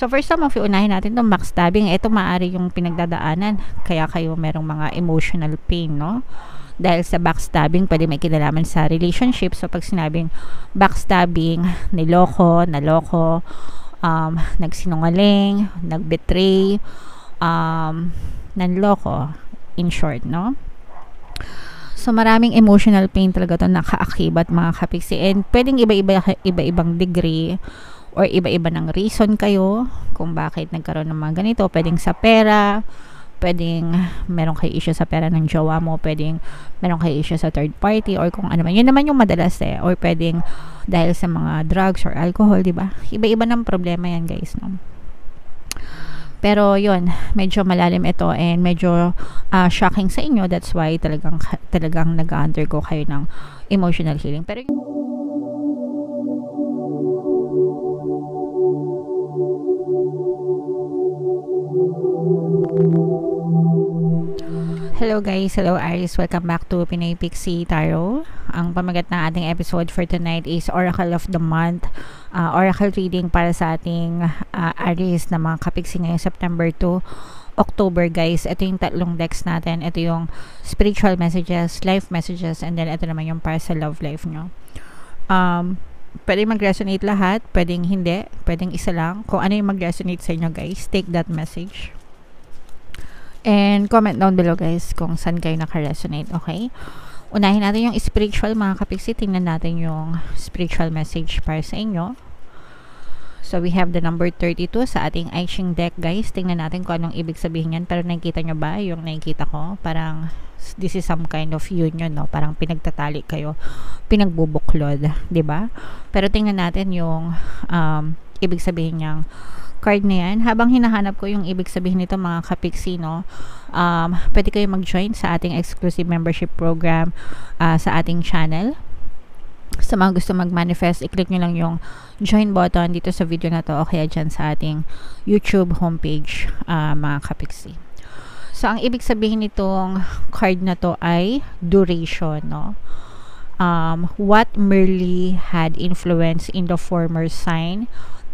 So for some of you, unahin natin itong backstabbing. Ito maaari yung pinagdadaanan. Kaya kayo merong mga emotional pain, no? Dahil sa backstabbing, pwede may kinalaman sa relationship. So pag sinabing backstabbing, naloko, nagsinungaling, nagbetray, nanloko, in short, no? So maraming emotional pain talaga to nakaakibat mga kapiksi, and pwedeng iba-ibang degree or iba-iba ng reason kayo kung bakit nagkaroon ng mga ganito. Pwedeng sa pera, pwedeng meron kayo issue sa pera ng jowa mo, pwedeng meron kayo issue sa third party, or kung ano man. Yun naman yung madalas or pwedeng dahil sa mga drugs or alcohol, di ba? Iba-iba ng problema yan, guys, no? Pero yun, medyo malalim ito and medyo shocking sa inyo. That's why talagang nag-undergo kayo ng emotional healing. Pero hello guys, hello Aries, welcome back to Pinay Pixie Tarot. Ang pamagat ng ating episode for tonight is Oracle of the Month, Oracle reading para sa ating Aries na mga kapiksi ngayong September to October, guys. Ito yung tatlong decks natin. Ito yung spiritual messages, life messages, and then ito naman yung para sa love life nyo. Pwedeng mag-resonate lahat, pwedeng hindi, pwedeng isa lang. Kung ano yung mag-resonate sa inyo, guys, take that message. And comment down below, guys, kung saan kayo naka-resonate, okay? Unahin natin yung spiritual, mga kapiksi. Tingnan natin yung spiritual message para sa inyo. So, we have the number 32 sa ating I Ching deck, guys. Tingnan natin kung anong ibig sabihin yan. Pero nakikita nyo ba yung nakikita ko? Parang, this is some kind of union, no? Parang pinagtatali kayo. Pinagbubuklod, ba? Pero tingnan natin yung ibig sabihin niyang card na yan. Habang hinahanap ko yung ibig sabihin nito, mga kapiksi, no, pwede kayo mag-join sa ating exclusive membership program sa ating channel. Sa mga gusto mag-manifest, i-click nyo lang yung join button dito sa video na to o kaya dyan sa ating YouTube homepage, mga kapiksi. So, ang ibig sabihin nitong card na to ay duration, no? What merely had influence in the former sign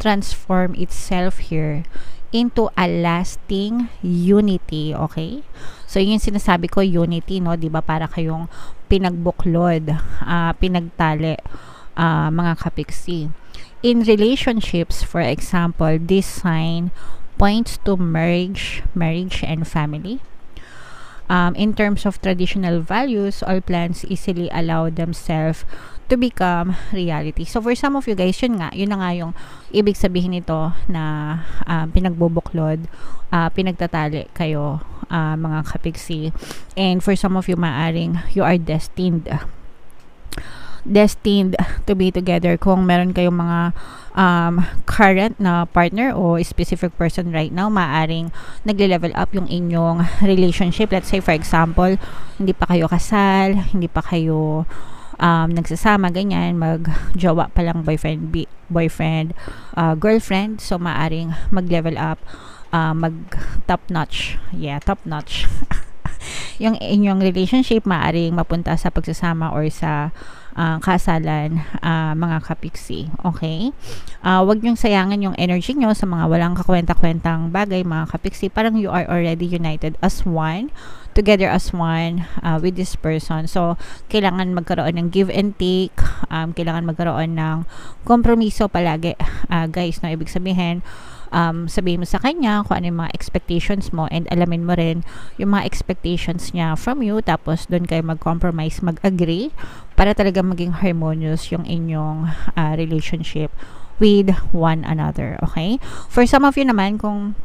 transform itself here into a lasting unity, okay? So, yun yung sinasabi ko, unity, no? Diba, para kayong pinagbuklod, pinagtali, mga kapiksi. In relationships, for example, this sign points to marriage and family. In terms of traditional values, all plans easily allow themselves to become reality. So for some of you guys, yun na nga yung ibig sabihin nito na pinagbubuklod, pinagtatali kayo, mga kapiksi. And for some of you, maaring you are destined to be together. Kung meron kayong mga current na partner o specific person right now, maaring nagle-level up yung inyong relationship. Let's say for example, hindi pa kayo kasal, hindi pa kayo nagsasama, ganyan, mag-jowa pa lang, boyfriend, girlfriend. So maaring mag-level up, mag-top notch. Yeah, top notch. Yung inyong relationship maaring mapunta sa pagsasama or sa kasalan, mga kapiksi. Okay? Wag niyong sayangan yung energy nyo sa mga walang kakwenta-kwentang bagay, mga kapiksi. Parang you are already united as one, together as one, with this person. So, kailangan magkaroon ng give and take, kailangan magkaroon ng kompromiso palagi, guys, no? Ibig sabihin, sabihin mo sa kanya kung ano yung mga expectations mo, and alamin mo rin yung mga expectations niya from you, tapos doon kayo mag-compromise, mag-agree para talaga maging harmonious yung inyong relationship with one another, okay? For some of you naman, kung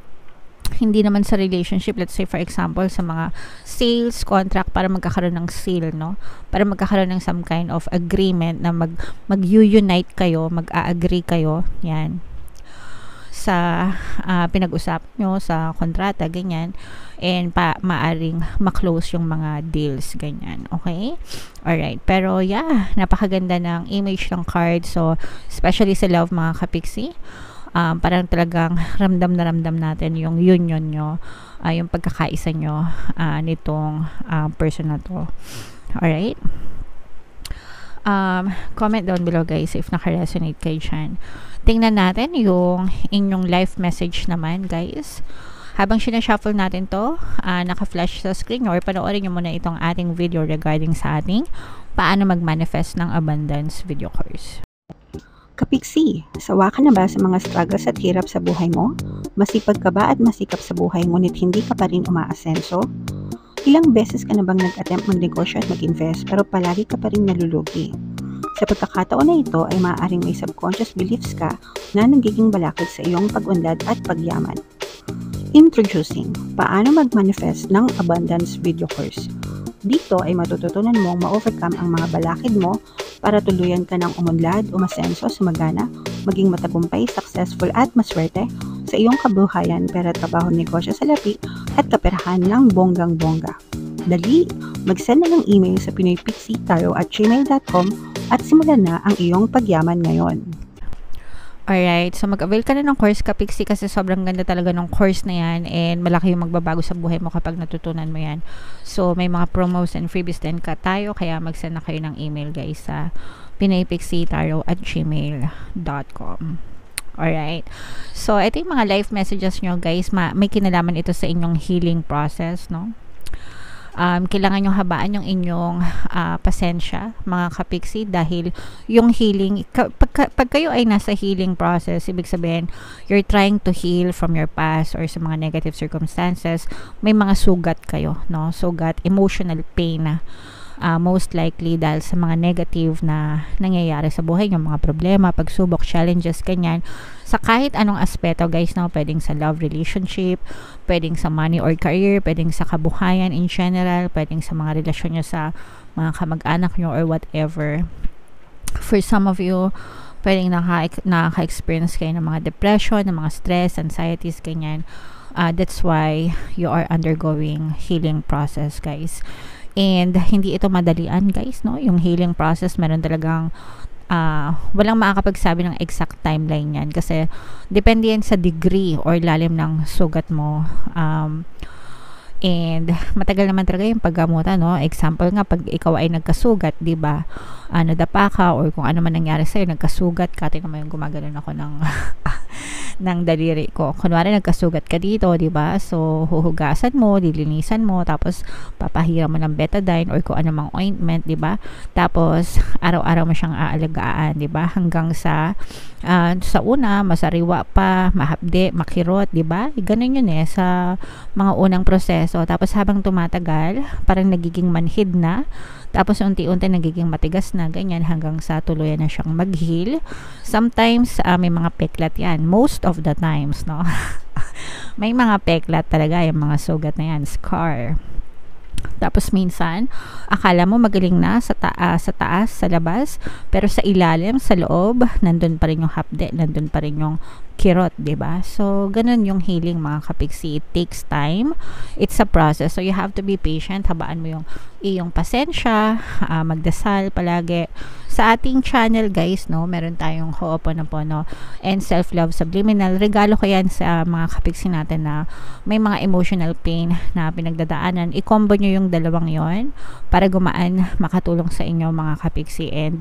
hindi naman sa relationship, let's say for example sa mga sales contract, para magkakaroon ng sale, no? Para magkakaroon ng some kind of agreement na mag-unite kayo, mag-a-agree kayo, yan, sa pinag-usap nyo sa kontrata, ganyan, and maaring ma-close yung mga deals, ganyan, okay? Alright, pero yeah, napakaganda ng image ng card. So, especially sa love, mga kapiksi, parang talagang ramdam na ramdam natin yung union nyo, yung pagkakaisa nyo nitong person na to. Alright? Comment down below guys if naka-resonate kayo dyan. Tingnan natin yung inyong live message naman guys. Habang sinashuffle natin to, naka-flash sa screen or panoorin nyo muna itong ating video regarding sa ating paano mag-manifest ng abundance video course. Kapiksi, sawa ka na ba sa mga struggles at hirap sa buhay mo? Masipag ka ba at masikap sa buhay ngunit hindi ka pa rin umaasenso? Ilang beses ka na bang nag-attempt magnegosyo at mag-invest pero palagi ka pa rin nalulugi? Sa pagkakataon na ito ay maaaring may subconscious beliefs ka na nagiging balakid sa iyong pag-unlad at pagyaman. Introducing, paano mag-manifest ng abundance video course. Dito ay matututunan mong ma-overcome ang mga balakid mo para tuluyan ka ng umunlad, umasenso, sumagana, maging matagumpay, successful at maswerte sa iyong kabuhayan, pera, trabaho, negosyo, salapi at kaperahan ng bonggang-bongga. Dali, mag-send na ng email sa pinoypixitaro@gmail.com at simulan na ang iyong pagyaman ngayon. Alright, so mag-avail ka na ng course Kapiksi kasi sobrang ganda talaga ng course na yan and malaki yung magbabago sa buhay mo kapag natutunan mo yan. So may mga promos and freebies din ka tayo kaya mag-send na kayo ng email guys sa pinoypixitaro@gmail.com. Alright, so ito yung mga live messages nyo guys, may kinalaman ito sa inyong healing process, no? Kailangan nyo habaan yung inyong pasensya mga Kapiksi dahil yung healing pag kayo ay nasa healing process, ibig sabihin you're trying to heal from your past or sa mga negative circumstances, may mga sugat kayo, no? Sugat, emotional pain na most likely dahil sa mga negative na nangyayari sa buhay nyo, mga problema, pagsubok, challenges, ganyan sa kahit anong aspeto guys, no? Pwedeng sa love relationship, pwedeng sa money or career, pwedeng sa kabuhayan in general, pwedeng sa mga relasyon nyo sa mga kamag-anak nyo or whatever. For some of you, pwedeng nakaka-experience kayo ng mga depression, ng mga stress, anxieties, ganyan. That's why you are undergoing healing process guys. And hindi ito madalian guys, no? Yung healing process, meron talagang walang makakapagsabi ng exact timeline yan kasi depende yan sa degree or lalim ng sugat mo. And matagal naman talaga yung paggamutan, no? Example nga, pag ikaw ay nagkasugat, di ba? Nadapa ka or kung ano man nangyari sa'yo, nagkasugat ka. Tingnan mo yung gumaganon ako ng ng daliri ko. Kunwari nagkasugat ka dito, di ba? So huhugasan mo, dilinisan mo, tapos papahiram mo ng betadine or kung ano mang ointment, di ba? Tapos araw-araw mo siyang aalagaan, di ba? Hanggang sa una masariwa pa, mahapde, makirot, di ba? Ganun yun sa mga unang proseso. Tapos habang tumatagal, parang nagiging manhid na. Tapos unti-unti nagiging matigas na, ganyan, hanggang sa tuluyan na siyang mag-heal. Sometimes may mga peklat yan. Most of the times, no? May mga peklat talaga yung mga sugat na yan, scar. Tapos minsan, akala mo magaling na sa taas, sa labas, pero sa ilalim, sa loob, nandun pa rin yung hapde, nandun pa rin yung kirot, diba? So, ganun yung healing mga Kapiksi. It takes time. It's a process. So, you have to be patient. Habaan mo yung iyong pasensya, magdasal palagi. Sa ating channel, guys, no, meron tayong Ho'oponopono and Self-Love Subliminal. Regalo ko yan sa mga Kapiksi natin na may mga emotional pain na pinagdadaanan. I-combo nyo yung dalawang yon para gumaan, makatulong sa inyo mga Kapiksi. And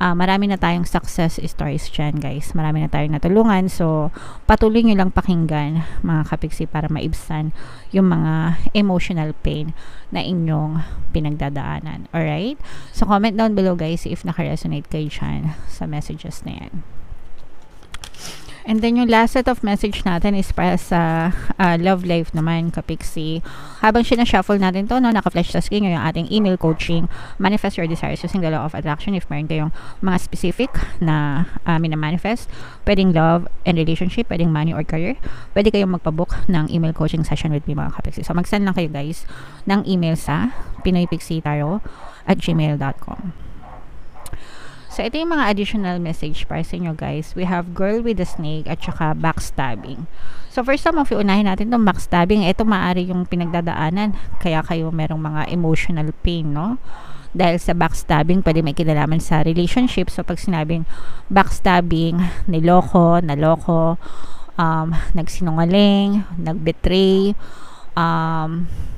marami na tayong success stories dyan guys, marami na tayong natulungan, so patuloy nyo lang pakinggan mga Kapiksi para maibsan yung mga emotional pain na inyong pinagdadaanan. Alright, so comment down below guys if naka-resonate kayo dyan sa messages na yan. And then yung last set of message natin is para sa love life naman Kapiksi. Habang sinashuffle natin to, no, naka-flash sa screen yung ating email coaching, manifest your desires using the law of attraction. If meron kayong mga specific na mina-manifest, pwedeng love and relationship, pwedeng money or career, pwede kayong magpabook ng email coaching session with me mga Kapiksi. So mag-send lang kayo guys ng email sa pinoypixitaro@gmail.com. So, ito yung mga additional message para sa inyo guys. We have girl with a snake at saka backstabbing. So, for some of you, unahin natin itong backstabbing. Ito maaari yung pinagdadaanan. Kaya kayo merong mga emotional pain, no? Dahil sa backstabbing, pwede may kinalaman sa relationship. So, pag sinabing backstabbing, naloko, nagsinungaling, nagbetray,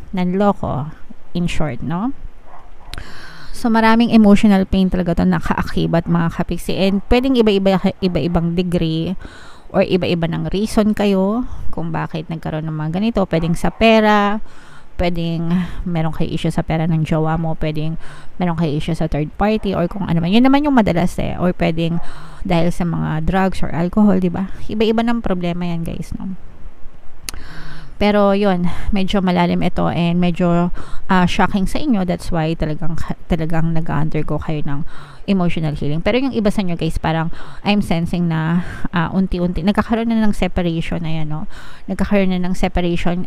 nanloko, in short, no? So, maraming emotional pain talaga to nakaakibat mga kapiksi. And pwedeng iba-ibang degree or iba-iba ng reason kayo kung bakit nagkaroon ng mga ganito. Pwedeng sa pera, pwedeng meron kayo issue sa pera ng jowa mo, pwedeng meron kayo issue sa third party or kung ano man. Yun naman yung madalas or pwedeng dahil sa mga drugs or alcohol, di ba? Iba-iba ng problema yan, guys, no? Pero yun, medyo malalim ito and medyo shocking sa inyo. That's why talagang nag-undergo kayo ng emotional healing. Pero yung iba sa inyo, guys, parang I'm sensing na unti-unti nagkakaroon na ng separation na yan, no? Nagkakaroon na ng separation.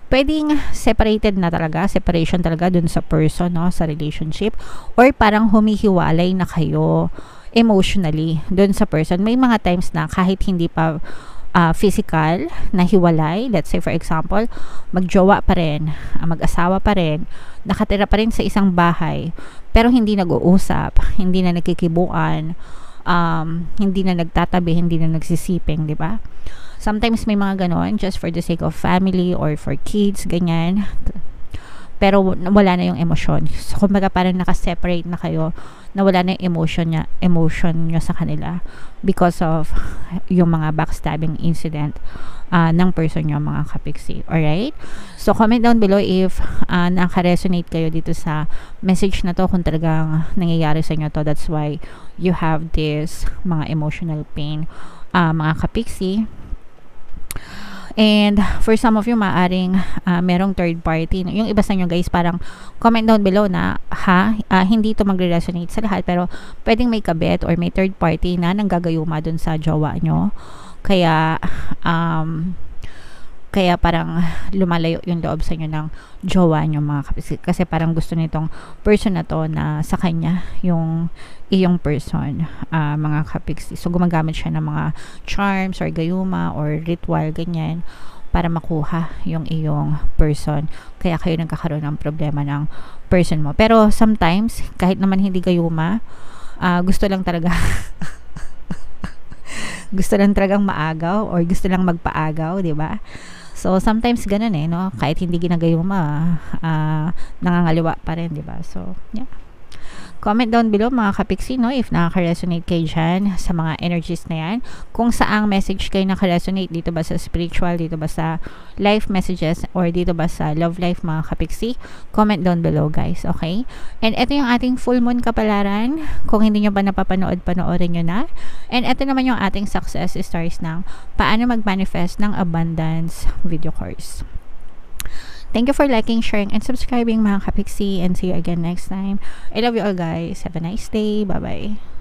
Pwedeng separated na talaga, separation talaga dun sa person, no, sa relationship, or parang humihiwalay na kayo emotionally dun sa person. May mga times na kahit hindi pa physical na hiwalay, let's say for example, magjowa pa rin, mag-asawa pa rin, nakatira pa rin sa isang bahay, pero hindi nag-uusap, hindi na nagkikibuan, hindi na nagtatabi, hindi na nagsisiping, di ba? Sometimes may mga ganon, just for the sake of family or for kids, ganyan. Pero wala na yung emosyon. So, kumbaga parang nakaseparate na kayo, na wala na yung emotion nyo sa kanila because of yung mga backstabbing incident ng person nyo, mga kapiksi. Alright? So, comment down below if naka-resonate kayo dito sa message na to, kung talagang nangyayari sa inyo to. That's why you have this mga emotional pain, mga kapiksi. And for some of you, maaring merong third party. Yung iba sa inyo, guys, parang comment down below na hindi ito magre-resonate sa lahat, pero pwedeng may kabit or may third party na nanggagayuma dun sa jowa nyo. Kaya parang lumalayo yung loob sa inyo ng jowa nyo, mga kapatid. Kasi parang gusto nitong person na to na sa kanya yung iyong person, mga kapatid. So, gumagamit siya ng mga charms or gayuma or ritual, ganyan, para makuha yung iyong person. Kaya kayo nagkakaroon ng problema ng person mo. Pero sometimes, kahit naman hindi gayuma, gusto lang talaga gusto lang talagang maagaw or gusto lang magpaagaw, di ba? So, sometimes ganun no? Kahit hindi ginagayuma, nangangaliwa pa rin, di ba? So, yeah. Comment down below, mga kapiksi, no? If nakaka-resonate kayo dyan sa mga energies na yan. Kung saang message kayo nakaka-resonate, dito ba sa spiritual, dito ba sa life messages, or dito ba sa love life, mga kapiksi. Comment down below, guys. Okay? And ito yung ating full moon kapalaran. Kung hindi nyo pa napapanood, panoorin nyo na. And ito naman yung ating success stars ng paano mag-manifest ng abundance video course. Thank you for liking, sharing, and subscribing, mga kapiksi, and see you again next time. I love you all, guys. Have a nice day. Bye-bye.